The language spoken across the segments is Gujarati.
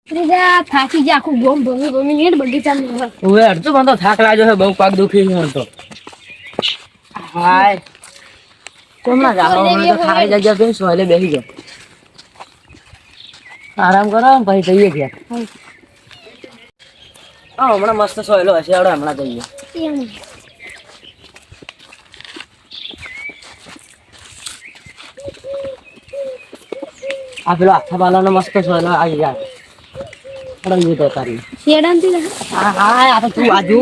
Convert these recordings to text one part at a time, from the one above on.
ત્રીજા થાકી ગયા આખું ગોમ ભમી ભમી ને બગીચામાં ઓએ અડધું મને તો થાક લાગ્યો છે બહુ પગ દુખી છે મને તો હાય કોમના જાઓ મને તો ખાલી જગ્યા પે સોયલે બેસી ગયો આરામ કરો પછી જઈએ ગયા હા હમણાં મસ્ત સોયલો હશે આવડે હમણાં જઈએ આ પેલો આખા બાલાનો મસ્ત સોયલો આવી જાય પડે તો તારી શેડાંતી હા હા આ તો તું આજુ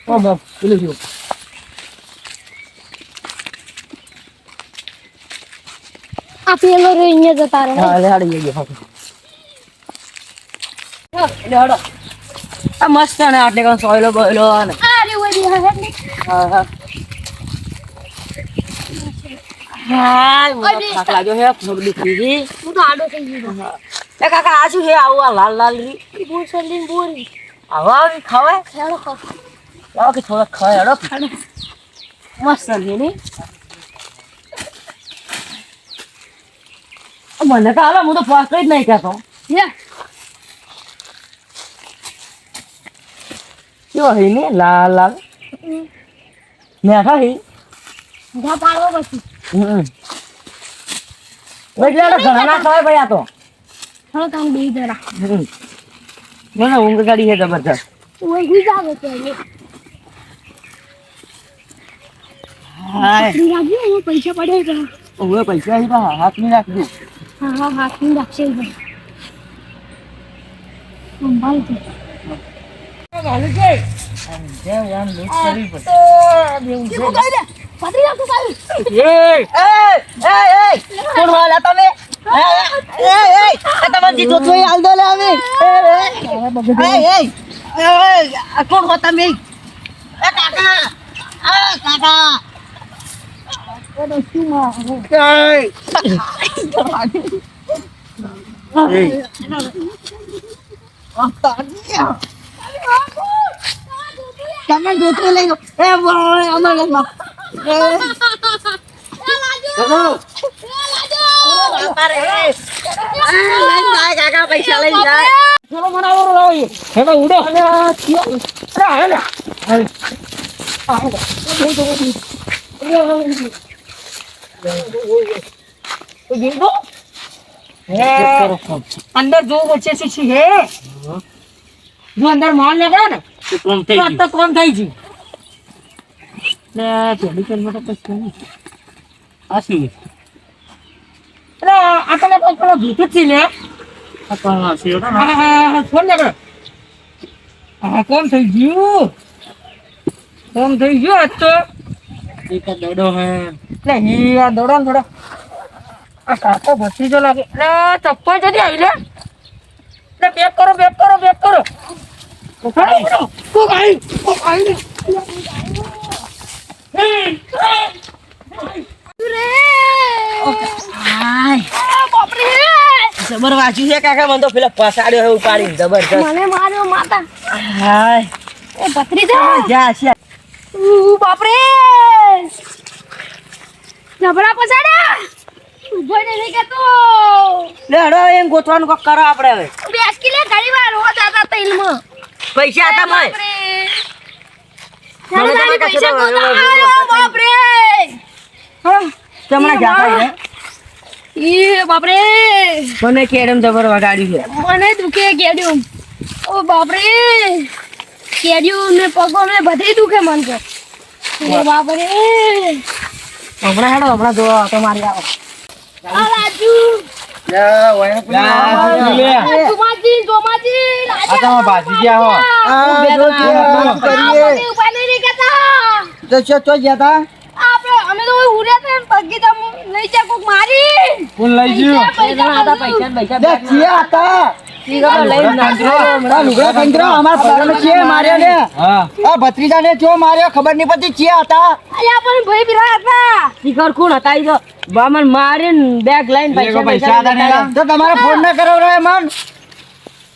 ઓ બાપ પેલું શું આ પેલો રે અહીંયા જતા રહે હા લે હાડી ગયો લે આ મસ્ત ને આટલે કોણ સોયલો બોયલો ને અરે ઓય હા હા હાય મને થાક લાગ્યો હે પગ દુખી ગઈ હું તો આડો થઈ ગયો એ કાકા આ શું છે આવું આ લાલ લાલ રી બોલ સલીન બોરી આવા ખાવાય હેડો ખા લાવ કે થોડા ખાય હેડો મસ્ત છે ને મને તો હાલો હું તો ફાસ્ટ જ નહીં કહેતો લે કેવો હઈ ને લાલ લાલ મેઠા હઈ જા પાડો પછી એટલે ઘણા ના ખાય ભાઈ આ તો હેડો કામ બે જરા મને ઊંઘ કાઢી છે જબરજસ્ત ઓય ગુઈ જાવે તો લે હાય રાજી હું પૈસા પડે છે ઓવે પૈસા હી બા હાથ में રાખજો હા હા હાથ ની રાખશે ભાઈ સંભાળ દે માલું છે જેમ આમ લૂટ કરી પડે શું કહી દે પતરી રાખો કાઈ એ કોણ વાલા તમે એ તમે જીતો તો હાલ દો લે અમે એ કોણ હો તમે એ કાકા ઓડો શું માં તમે જોતો લઈ લો એ અમાર લઈ કાકા પૈસા લઈ જાય ચલો મનાવો લાવી હેડો ઉડો અને अंदर जो बच्चे से है जो अंदर मान लगा ना तो कौन થઈ ગઈ ને પેલી પેન માટે પછી આ શું અરે આટલે પેલો ભૂત છે લે આ કોણ છે હા ફોન લગા આ કોણ થઈ ગયું આ તો એક દડો હે લે હી આ દડો ને થોડો આ કાકો બસી જો લાગે લે ચપ્પલ જડી આવી લે પેક કરો કોકાઈ રે હાય બાપ રે જબર વાંચ્યું છે કાકા મને તો પેલા પસાડ્યો હે ઉપાડી જબરજસ્ત મને માર્યો માતા હાય એ પતરી દે જા છે બાપ રે જબરા પછાડ્યા ઉભો નહીં કેતો લે હડો એમ ગોતવાનું કોક કરો આપણે હવે બેસ કે લે ઘણી વાર હો જાતા તઈલમાં પૈસા હતા મય પૈસા કોતા આયો બાપ રે હા તમને જાતા રે ઈ બાપ રે મને કેડમ જબર વગાડ્યું છે મને દુખે કેડ્યું ઓ બાપ રે કેડ્યું ને પગો ને બધે દુખે મન તો ઓ બાપ રે હમણાં હેડો હમણાં જો તો મારી આવો આ રાજુ જોમાજી આ તમે ભાજી ગયા હો તો જતા આપણે અમે તો ઉડ્યા હતા પગી તમ લઈ જા કોક મારી કોણ લઈ ગયું ભત્રીજા ને જો માર્યો ખબર નહીં પડતી ચિયા હતા અલ્યા પણ ભાઈ બિરા હતા શિખર કોણ હતા ઈ તો બામણ મારીને બેગ લઈને પૈસા હતા તો તમારે ફોન ના કરો રે મન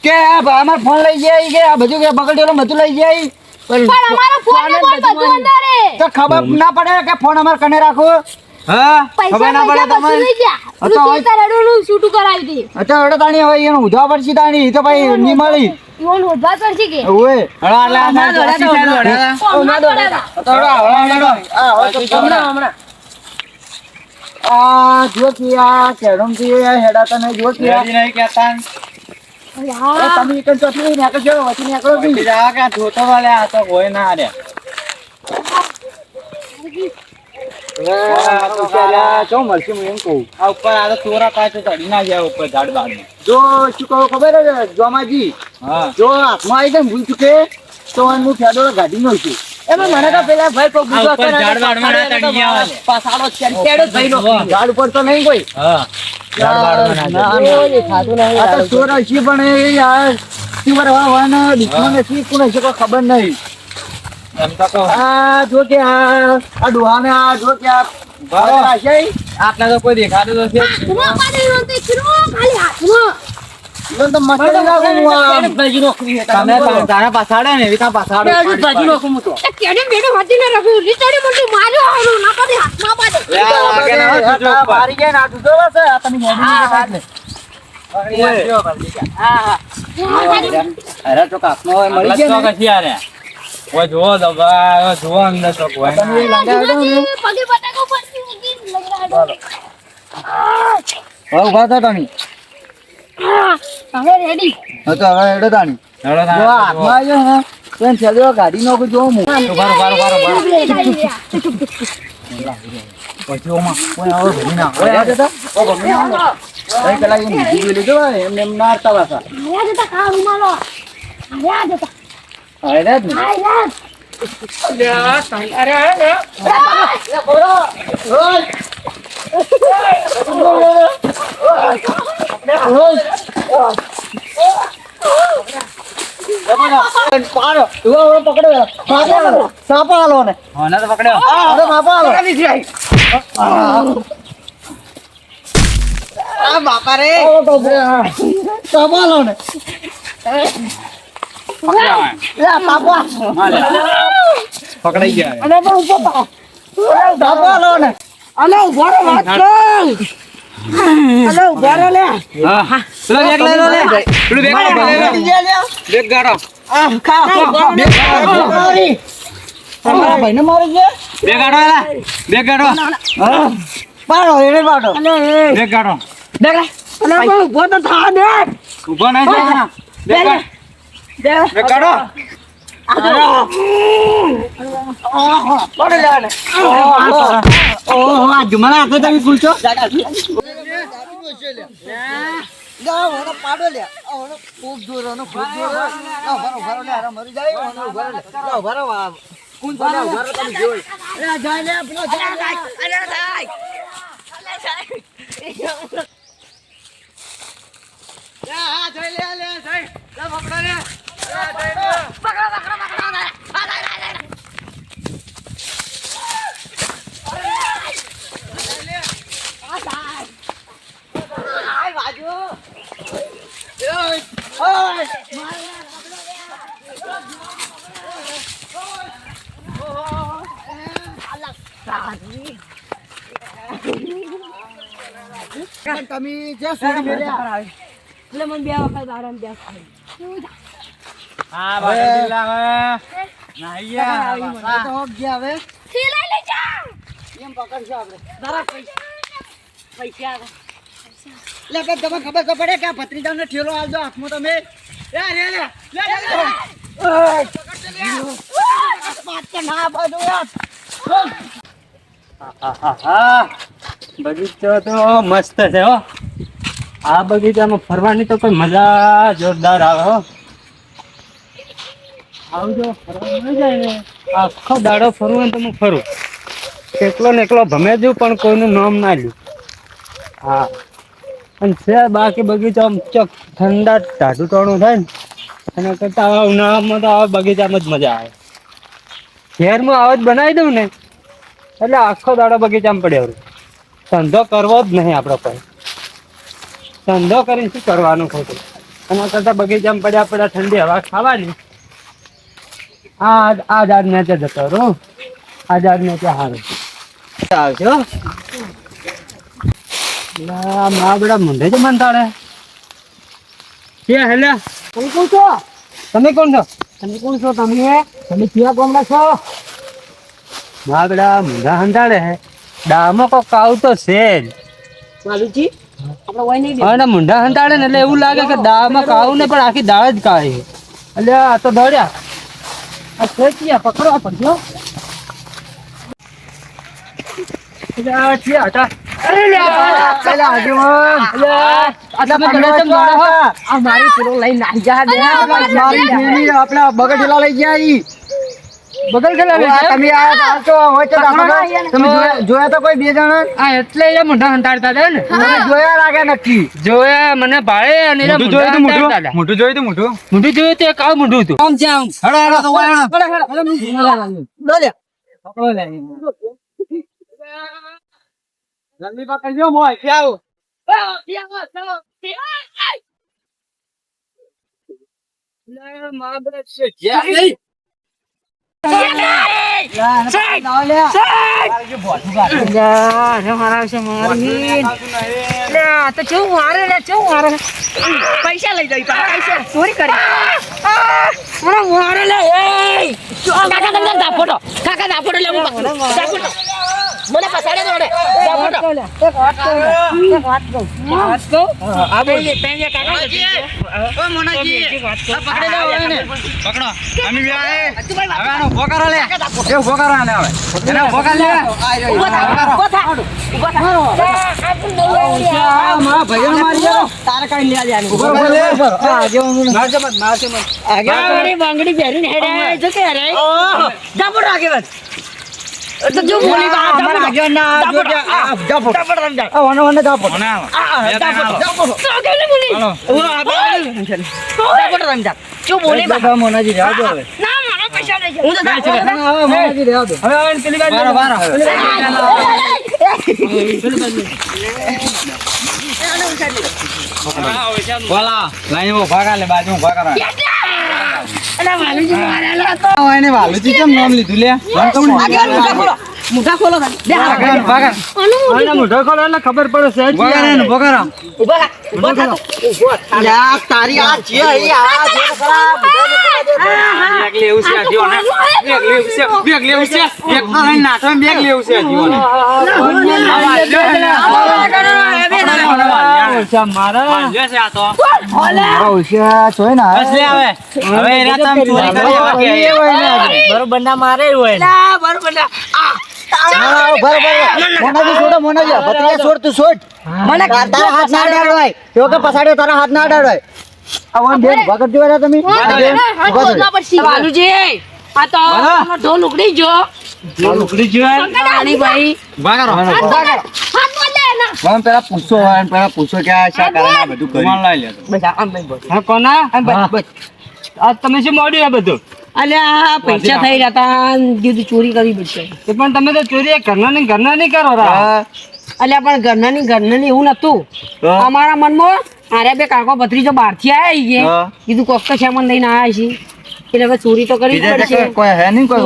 કે અમાર ફોન લઈ જાય કે આ બધું કે બગડેલું બધું લઈ જાય પણ અમારો ફોન ને કોણ બધું અંદર તો ખબર ના પડે કે ફોન અમાર કને રાખો હા પૈસા ખબર ના પડે પૈસા તમને વસૂલી ગયા. આ તો પેલું ખેતરડું શૂટું કરાવી હતી. અત્યારે ઓડો તાણી હવે એનું ઉધવા પડશે તાણી તો ભાઈ ની મળી ઈવોન ઉભા કરશે કે ઓએ હળો આટલે આ સાઈડ હમણાં દોડ્યા હતા. તો હળો હમણાં આ જો કે આ કેરમ થી હેડા તને જો કે નહીં કહેતા યાર, તમે એક ચટણી નાખજો વચ્ચે નાખો બી જા કે જોતો વાલે આ તો હોય ના રે જો મળશે હું એમ કહું આ ઉપર આ તો ચોરા પાછો ચડી ના જાય ઉપર ઝાડ બાર જો શું કહો ખબર છે જોમાજી હા જો હાથમાં આવી જાય ભૂલ ચૂકે તો હું ફેડો ગાડી નો છું એમાં મને તો પેલા ભાઈ કોઈ બીજો ઝાડ બાર માં ચડી આવે પાછાડો ચડેડો ભાઈ નો ઝાડ ઉપર તો નહીં કોઈ હા ઝાડ બાર માં ના ખાતું નહીં આ તો ચોરા છે પણ એ યાર તીવર વાવાનો દીકરો નથી કોને છે કોઈ ખબર નહીં આ જો કે આ ડોહાને આ જો કે આ આટલા તો કોઈ દેખાતું નથી હમણાં પાડે ઈવોન તો ખીરો ખાલી હાથમાં. તો મસ્ત લાગુ તમે તારા પાછાડે ને એવી તા પાછાડો એ કેડે બેડો હાથી ને રાખું રીતડી મોટી માર્યો હારું ના પાડે હાથમાં પાડે. મારી ગયા ના તું જોવા છે આ તમે અરે તો કાપનો મળી ગયા ને ઓય જો દબા જો અંદર તો કોઈ તમે લગાડો ને પગે પટાકો પડતી ઊંઘી લગાડો. ઉભા થા તમે હવે રેડી. હા તો હવે એડો તાણી જો હાથમાં આવ્યો ને તેમ છેલ્લો ગાડી નો જો હું પછી ઓમાં કોઈ આવો ભરી ના ઓય આ જતા ઓ ભરી ના કઈ કલાક એમ બીજી લીધો એમને એમ નારતા વાસા આયા જતા ખા રૂમાલો. આયા જતા. અરે જ ને આયા. પકડાઈ ગયા અને પણ ઉભો થા. અલે ઉભો રહો વાત કર. અલે ઉભો રહો લે. હા પેલો બેગ લઈ લો લે પેલું બેગ લઈ લો બેગ ગાડો બેગ ગાડો ભાઈને મારી ગયા બેગ ગાડો એલા બેગ ગાડો હા પાડો એને પાડો બેગ ગાડો બેગ લે અલે પણ ઉભો તો થા દે. ઉભો ના થા બેગ બેગ ગાડો જુમલા આખો તમે પૂછો તમે જે છોડી મેલ્યા એટલે મને બે વખત આરામ દે. હા ભાઈ લાવે નાઈયા તો ગયા હવે થેલા લઈ જા. એમ પકડશું આપણે જરા પૈસા આવે. લે કે તમને ખબર તો પડે કે આ ભત્રીજાને ઠેલો આલજો હાથમાં તમે લે લે લે બગીચો તો મસ્ત છે હો આ બગીચામાં ફરવાની તો કોઈ મજા જોરદાર આવે હો આવજો ફરવા મળી જાય ને આખો દાડો ફરવું હોય તો હું ફરું એકલો ને એકલો ભમે છું પણ કોઈનું નામ ના લ્યું હા અને છે બાકી બગીચા ચોક ઠંડા ટાઢું ટોણું થાય ને એના કરતાં આવા ઉનાળામાં તો આવા બગીચામાં જ મજા આવે ઘેરમાં આવા જ બનાવી દઉં ને એટલે આખો દાડો બગીચામાં પડ્યો ધંધો કરવો જ નહીં આપણો કોઈ ધંધો કરીને શું કરવાનું ખોટું એના કરતાં બગીચામાં પડ્યા પડ્યા ઠંડી હવા ખાવાની આ ઝાડ નીચે જતો રહો આ ઝાડ નીચે હારું આવજો મારા બેટા મુંડે જ મંતાડે કે હેલે તમે કોણ છો? તમે કોણ છો? તમે ક્યાં ગામના છો? મારા બેટા મુંડા હંતાડે હે ડામો કો કાવ તો છે જ માલુજી આપણે હોય નહીં અને મુંડા હંતાડે ને એટલે એવું લાગે કે દાળમાં કાવ ને પણ આખી દાળ જ કાઢે એટલે આ તો દોડ્યા આ ખેંચ્યા પકડવા પડજો મારી પૂરો લઈને નાહી જા દે આપણા બગડ ઢેલા લઈ ગયા ઈ. બગલ ખેલા તમે આ તો હોય તો રાખો તો. તમે જોયા તો કોઈ બે જણા આ એટલે એ મુંડા હંતાડતા હતા ને તમે જોયા લાગે નક્કી. જોયા મને ભાળે અને એ મુંડા હંતાડતા હતા. મોટું જોયું તું મોટું મોઢું જોયું તો કાવ મોઢું હતું આમ છે આમ. હેડો હેડો તો હેડો. જલ્દી પકડજો મોય કે આવું. પૈસા લઈ જઈ પૈસા ચોરી કરી કાકા તમને દાપોટો લે દાપોટો મને પસાડે દોડે દાપોટો પકડો અમે બે આએ. હવે આનો ઉભો કરો લે. એ ઉભો કરો આને હવે. એને ઉભો કર લે. આ મારા ભાઈઓને મારી ગયો. તારે કઈ લે જાને ઉભો લે. મારજે મત મારજે મત. આગળ બાંગડી પહેરીને હેડે જો કે રે દાપોટો આગળ તો જો બોલી બા આગળ ના દાપોટો. આ વનો વનો દાપોટો. દાપોટો તો આગળ બોલી દાપોટો રમજા જો બોલી બા મોનાજી રહેવા દો હવે. ના મારા પૈસા લઈ જા હું તો હવે મોનાજી રહેવા દો. હવે આવીને પેલી બાજુ બારા બોલા લાઈન ઉભા કર લે બાજુ ઉભા કર. અલા વાલુજી મારેલા તો એને વાલુજી કેમ નામ લીધું લે? મુઠા ખોલો દે આગળ ઉભા કર. આને મોઢો ખોલો એટલે ખબર પડે છે ઉભા કર એને ઉભા કર. ઉભા થા યા તારી આ છે આ જે તો ખરા બેગ લેવું છે આ જીવને. બેગ લેવું છે બેગ લેવું છે. એક તો લઈને નાઠો બેગ લેવું છે આ જીવને. મારા બરોબર ના મારે હોય બરોબર ના મોનાજી ભત્રીજા છોડ તું છોડ. મને તારા હાથ ના અડાડવાય. જો કે પછાડ્યો તારા હાથ ના અડાડવાય. આવન બેન ભગત જોયા તમે? વાલુજી આ તો ઢોલ ઉકળી જો ઉકળી જોય રાણી ભાઈ ઉભા કરો. હાથ બોલે ના મને પેલા પૂછો કે આ શા કારણે આ બધું કર્યું. લઈ લે. બધા આમ ભાઈ બોલ હા કોના બસ આ તમે શું મોડ્યું આ બધું અલ્યા પૈસા થઈ રહ્યા તા દીધું ચોરી કરી બચે પણ તમે તો ચોરી ઘરના નહીં કરો રા અલ્યા પણ ઘરના એવું નતું અમારા મનમાં આરે બે કાકો ભત્રીજો બહારથી આયા છે કીધું કોક તો સામાન લઈને આયા છે એટલે હવે ચોરી તો કરવી જ પડશે કોઈ હે નહીં કોઈ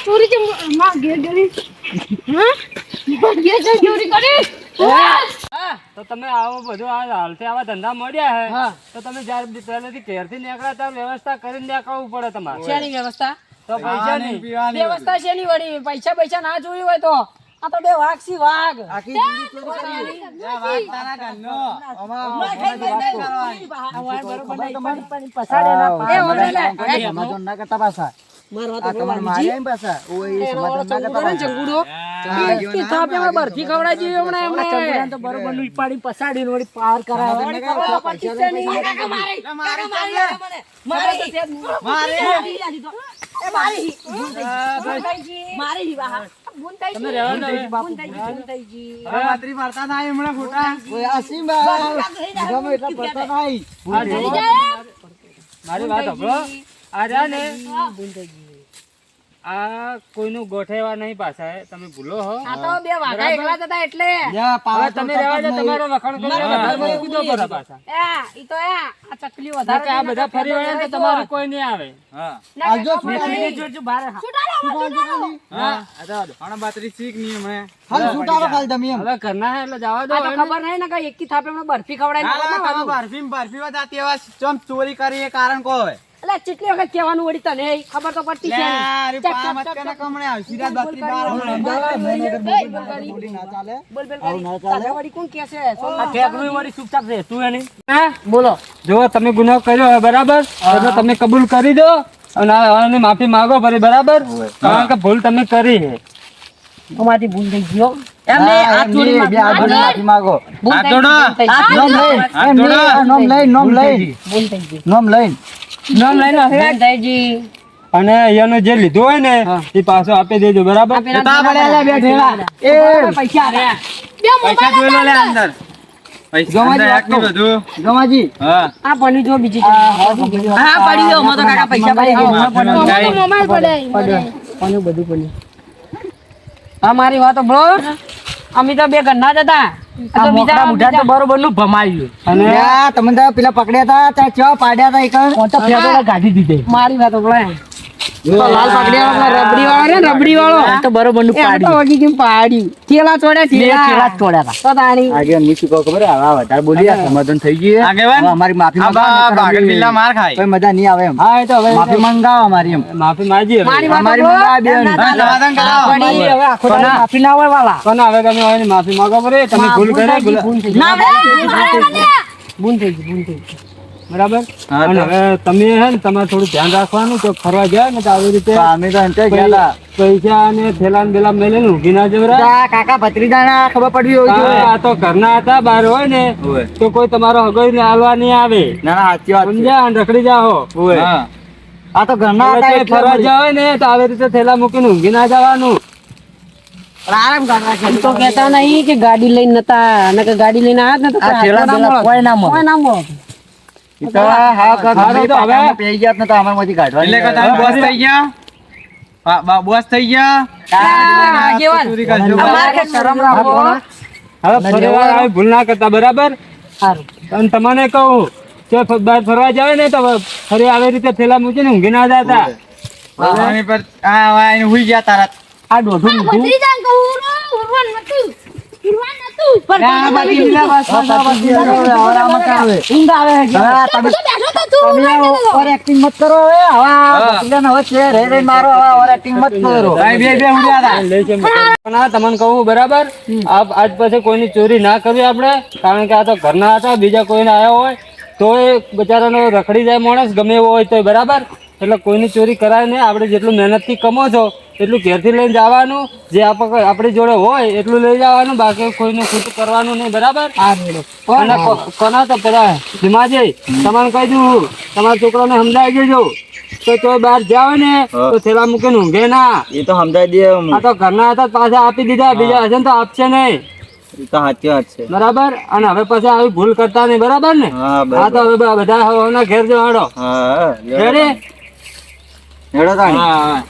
ચોરી છે માં ઘેર ચોરી કરી તો તમે આવો બધું આ હાલથી આવા ધંધા મળ્યા હે તો તમે જ્યારે પહેલેથી ઘેરથી નીકળ્યા ત્યારે વ્યવસ્થા કરીને નીકળવું પડે તમારે શેની વ્યવસ્થા તો પૈસા નહીં વ્યવસ્થા શેની વળી પૈસા ના જોઈ હોય તો આ તો બે વાઘ સી વાઘ મારી વાત સાંભળો આ રહ્યા ને આ કોઈનું ગોઠેવા નહીં પાછા તમે ભૂલો હો આ તો બે વાઘા એકલા જ હતા એટલે હવે તમે રહેવા દો તમારો વખાણ કરો વધારે મને કીધો કરો પાછા ઈ તો આ ચકલી કારણ વધારે કે આ બધા ફરી વળે ને તો તમારું કોઈ નહીં આવે હા આજો જોજો બાર હા આ તો આના બાતરી શીખ નહીં મને હાલ છૂટારો ખાલી તમે એમ હવે ઘરના હે એટલે જવા દો આ તો ખબર નહીં ને કે એકી થાપે એમને બરફી ખવડાવી બરફી માં જાતી એવા ચમ ચોરી કરી એ કારણ કો હોય એટલે કેટલી વખત કહેવાનું વળી તને ખબર તો પડતી છે અરે પા મત કને કમણે આશીર્વાદ બાતરી બાર બોલી ના ચાલે બોલ બોલ તારે વળી કોણ કહે છે આ ઠેકનું વળી ચૂપચાપ રહે તું એની હા બોલો જો તમે ગુનો કર્યો હોય બરાબર એટલે તમે કબૂલ કરી દો અને આને માફી માંગો ફરી બરાબર કારણ કે ભૂલ તમે કરી છે અમારી ભૂલ થઈ ગયો એમને હાથ જોડી માફી માંગો ભૂલ હાથ થઈ જોડો. ગઈ, ભૂલ થઈ ગઈ. નોમ લઈ ભૂલ થઈ ગઈ નોમ લઈ નામ લઈને હશે. ભૂલ થઈ ગઈ. અને એનો જે લીધું હોય ને એ પાછો આપી દેજો બરાબર આ પેલા તા પડ્યા લે બેઠેલા એ પૈસા આપ્યા. પૈસા જોઈ લો લે અંદર પૈસા અંદર એક ની બધું ગમાજી હા આ પડી જો બીજી હા પડી ગયો મો તો કાકા પૈસા પડી ગયો બધું પડ્યું આ મારી વાતો બ્રો અમે તો બે ઘરના જ હતા આ તો બીજા મુઠા તો બરોબર નું ભમાયું અને તમે તો પેલા પકડ્યા હતા ત્યાં ચા પાડ્યા હતા એક તો ફેદોડા કાઢી દીધે મારી વાતો બ્રો લાલ પકડ્યા વાળો રબડી વાળો ને રબડી વાળો તો બરોબર નું એ તો વગી કેમ પાડી થેલા છોડ્યા પેલા તોડ્યા હતા તો તાણી આગે હું શું કહું ખબર આવા વધારે બોલી સમાધાન થઈ ગઈ આગેવાન? હવે અમારી માફી આ બા બાગડ બિલ્લા માર ખાય કોઈ મજા નહીં આવે એમ હા એ તો હવે માફી મંગાવો અમારી એમ માફી માંગીએ હવે. મારી વાતો અમારી બ્રો મંગાવી દેવાની. ના ચાલે. સમાધાન કરાવો. પડી હવે આખો દાડો કોના? માફી ના હોય વાલા કોને હવે તમે હવે માફી માંગો પડે તમે ભૂલ કરી ભૂલ થઈ ગઈ. ના, ભૂલ થઈ ગઈ ભૂલ થઈ ગઈ બરાબર હા, અને હવે તમે હે ને તમારે થોડું ધ્યાન રાખવાનું તો ફરવા જાય ને તો આવી રીતે અમે તો અંતે ગયા પૈસા અને થેલા ને બેલા મેલે ઊંઘી ના જવરાય. હતા કાકા ભત્રીજાના ખબર પડવી હોય હા, જોઈએ આ તો ઘરના હતા બહાર હોય ને ઓય. તો કોઈ તમારો હગોઈ ને હાલવા નહીં આવે ના ના સાચી વાત છે. સમજ્યા અને રખડી જાઓ હા આ તો ઘરના હવે હતા તે એટલે ફરવા મળી. જાવ ને તો આવી રીતે થેલા મૂકીને ઊંઘી ના જવાનું આરામ કરવા છે. તો કહેતા નહીં કે ગાડી લઈને નતા અને કે ગાડી લઈને આવ્યા જ ને તો આ કોઈ થેલા હાથો ના કોઈ ના મળે. કોઈ ના મળે. ઈ તો હા હા, તો હવે પેઈ ગયા જ નતા અમારમાંથી કાઢવાની. એટલે કે તમે બોસ થઈ ગયા બોસ થઈ ગયા આ આગેવાન. ચોરી કરજો. અમારે કે શરમ રાખો. હવે ફરીવાર આવી ભૂલ ના કરતા બરાબર સારું. અને તમને કહું કે બહાર ફરવા જાવ ને તો ફરી આવી રીતે થેલા મૂકીને ઊંઘી ના જતા આની પર આ એને હુઈ ગયા તારા આ દોઢું મીઠું. પણ બાકી બીજા બસ, બસ, બસ, બસ, હવે આરામ જ આવે. ઊંઘ આવે છે. હા, તમે ઓવર એક્ટિંગ મત કરો હવે. હવે આ ભત્રીજાને હવે છે રે રે મારો હવે ઓવર એક્ટિંગ મત કરો. ભાઈ બે હુડ્યા હતા લે છે પણ આ તમને કહું બરાબર આજ પછી કોઈની ચોરી ના કરવી આપણે કારણ કે આ તો ઘરના હતા બીજા કોઈને આવ્યા હોય તો એ બચારાનો રખડી જાય માણસ ગમે એવો હોય તો બરાબર એટલે કોઈની ચોરી કરાય નહીં આપણે જેટલું મહેનતથી કમો છો એટલું ઘેરથી લઈને જવાનું જે આપણી જોડે હોય એટલું લઈ જવાનું બાકી કોઈનું ખોટું કરવાનું નહીં બરાબર અને કોના તો પેલા ધીમાજી તમારે કહી દઉં તમારા છોકરાને સમજાવી દેજો તો તો બહાર જાવ ને તો થેલા મૂકીને ઊંઘે ના એ તો સમજાઈ દે આ તો ઘરના હતા પાછા આપી દીધા બીજા હશે ને તો આપશે નહીં એ તો સાચી વાત છે બરાબર અને હવે પછી આવી ભૂલ કરતા નહીં બરાબર ને હા આ તો હવે બધા હવાના ઘેર જવાડો હા રેડી હેડો તાણી હા